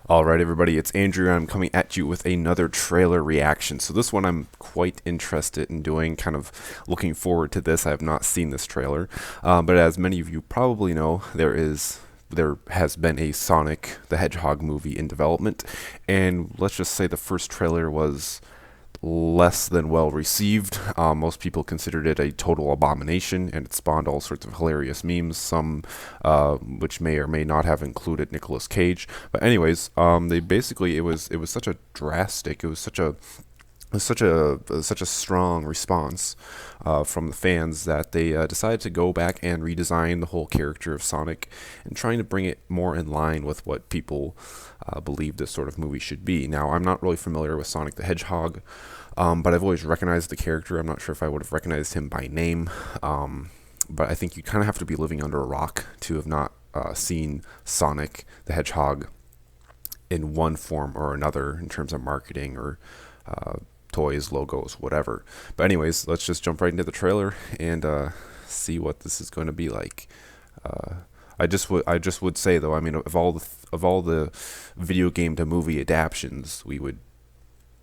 Alright, everybody, it's Andrew. I'm coming at you with another trailer reaction. So, this one I'm quite interested in doing, kind of looking forward to this. I have not seen this trailer, but as many of you probably know, there has been a Sonic the Hedgehog movie in development, and let's just say the first trailer was less than well received. Most people considered it a total abomination, and it spawned all sorts of hilarious memes, some which may or may not have included Nicolas Cage. But anyways, they basically it was such a drastic, it was such a such a strong response from the fans that they decided to go back and redesign the whole character of Sonic and trying to bring it more in line with what people believe this sort of movie should be. Now, I'm not really familiar with Sonic the Hedgehog, but I've always recognized the character. I'm not sure if I would have recognized him by name, but I think you kind of have to be living under a rock to have not seen Sonic the Hedgehog in one form or another in terms of marketing or toys, logos, whatever. But anyways, let's just jump right into the trailer and see what this is going to be like. I just would say though, I mean, of all the video game to movie adaptions, we would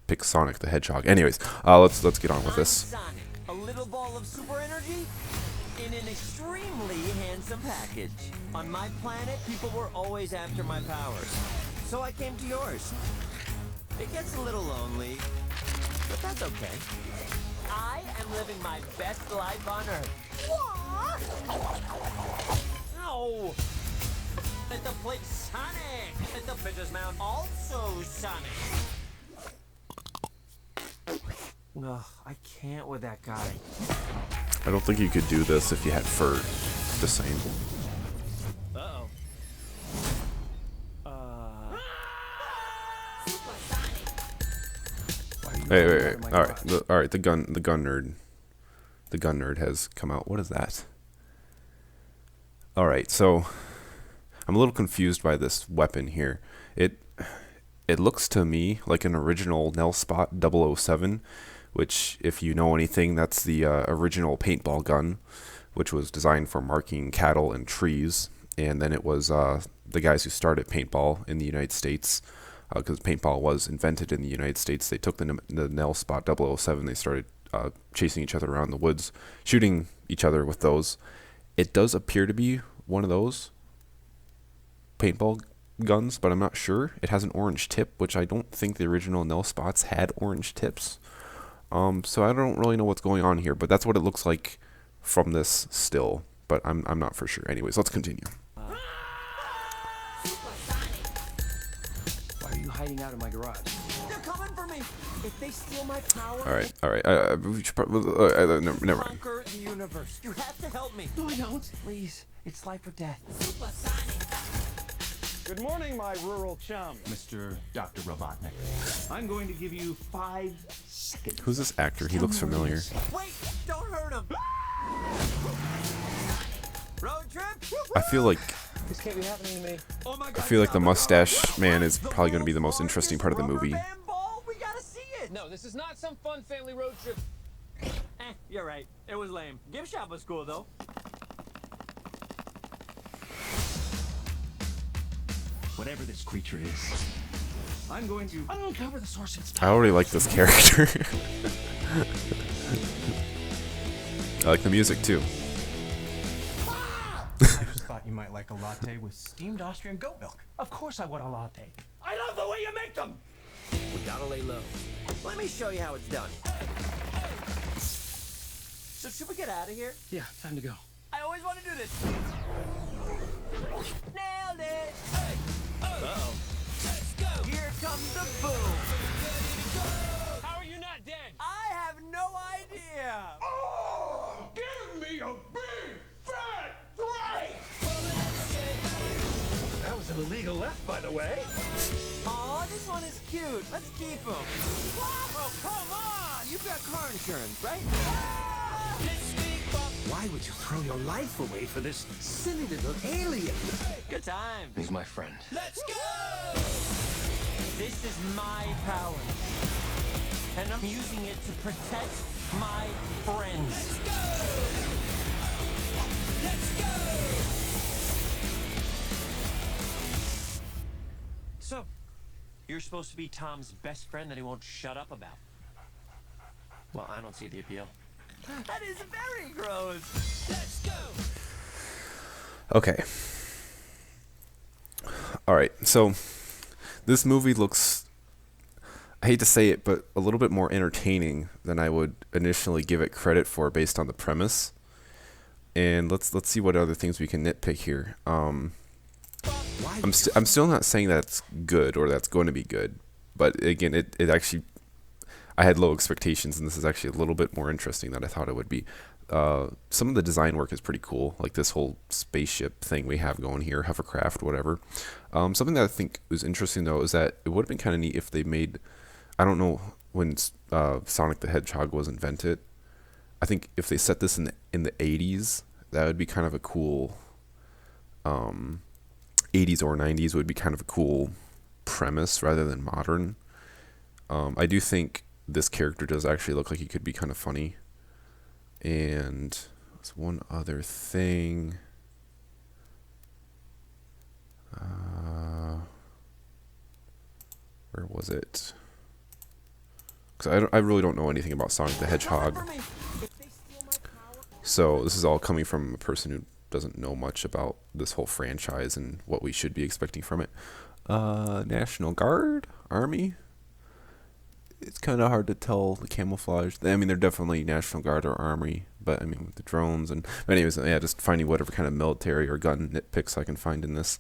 pick Sonic the Hedgehog. Anyways, let's get on with this. Sonic, a little ball of super energy in an extremely handsome package. On my planet, people were always after my powers, so I came to yours. It gets a little lonely, but that's okay. I am living my best life on Earth. Ow! At the place Sonic! At the Bitches Mount also Sonic! Ugh, I can't with that guy. I don't think you could do this if you had fur. Just saying. Uh-oh. Wait. All right. The gun nerd has come out. What is that? All right. So I'm a little confused by this weapon here. It looks to me like an original Nelspot 007, which, if you know anything, that's the original paintball gun, which was designed for marking cattle and trees. And then it was the guys who started paintball in the United States. Because paintball was invented in the United States, they took the Nelspot 007, they started chasing each other around the woods, shooting each other with those. It does appear to be one of those paintball guns, but I'm not sure. It has an orange tip, which I don't think the original Nelspots had orange tips. So I don't really know what's going on here, but that's what it looks like from this still, but I'm not for sure. Anyways, let's continue. Hiding out in my garage. They're coming for me. If they steal my power, All right. We should probably, never mind. conquer the universe. You have to help me. No, I don't. Please, it's life or death. Good morning, my rural chum, Mr. Dr. Robotnik. I'm going to give you 5 seconds. Who's this actor? He looks familiar. Wait, don't hurt him. Road trip. I feel like This can't be happening to me. Oh my God, I feel like the stop it. mustache man is probably going to be the most interesting part of the movie. Rubber band ball? We gotta see it. No, this is not some fun family road trip. You're right. It was lame. Gift shop was cool though. Whatever this creature is, I'm going to uncover the source of its I power. already like this character. I like the music too. I just thought you might like a latte with steamed Austrian goat milk. Of course I want a latte. I love the way you make them. We gotta lay low. Let me show you how it's done. So should we get out of here? Yeah, time to go. I always want to do this. Nailed it! Uh-oh. Let's go! Here comes the boom! How are you not dead? I have no idea! Oh, give me a big fat break! That was an illegal left, by the way. Aw, this one is cute. Let's keep him. Oh, come on! You've got car insurance, right? Why would you throw your life away for this silly little alien? Good time. He's my friend. Let's go! This is my power. And I'm using it to protect my friends. Let's go! So, You're supposed to be Tom's best friend that he won't shut up about. Well, I don't see the appeal. That is very gross. Let's go. Okay. All right. So this movie looks, I hate to say it, but a little bit more entertaining than I would initially give it credit for based on the premise. And let's see what other things we can nitpick here. I'm still not saying that it's good or that's going to be good, but again, it actually, I had low expectations, and this is actually a little bit more interesting than I thought it would be. Some of the design work is pretty cool, like this whole spaceship thing we have going here, hovercraft, whatever. Something that I think was interesting though is that it would have been kind of neat if they made, I don't know when Sonic the Hedgehog was invented. I think if they set this in the 80s, that would be kind of a cool 80s or 90s would be kind of a cool premise rather than modern. I do think this character does actually look like he could be kind of funny. And there's one other thing. Where was it? Because I really don't know anything about Sonic the Hedgehog. So this is all coming from a person who doesn't know much about this whole franchise and what we should be expecting from it. National Guard? Army? It's kind of hard to tell the camouflage. I mean, they're definitely National Guard or Army, but I mean, with the drones and... But anyways, yeah, just finding whatever kind of military or gun nitpicks I can find in this.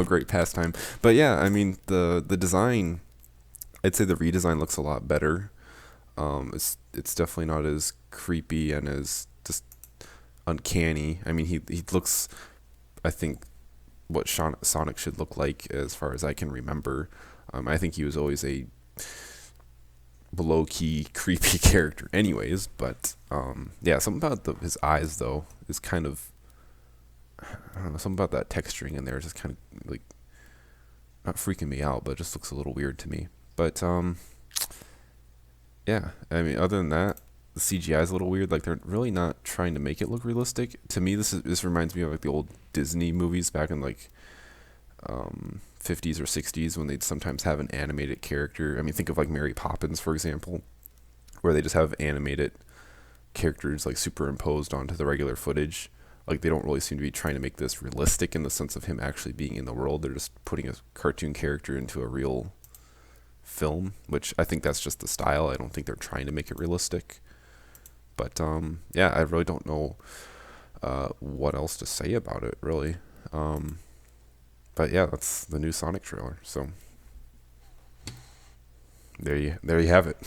Great pastime. But yeah, I mean, the design, I'd say the redesign looks a lot better. It's definitely not as creepy and as just uncanny. I mean, he looks, I think, what Sonic should look like as far as I can remember. I think he was always a low-key creepy character anyways, but yeah, something about his eyes though is kind of, I don't know, something about that texturing in there is just kind of like not freaking me out, but it just looks a little weird to me. But yeah, I mean, other than that, the CGI is a little weird. Like, they're really not trying to make it look realistic. To me, this reminds me of like the old Disney movies back in like 50s or 60s when they'd sometimes have an animated character. I mean, think of like Mary Poppins, for example, where they just have animated characters like superimposed onto the regular footage. Like, they don't really seem to be trying to make this realistic in the sense of him actually being in the world. They're just putting a cartoon character into a real film, which I think that's just the style. I don't think they're trying to make it realistic. But yeah, I really don't know what else to say about it, really. But yeah, that's the new Sonic trailer. So there you have it.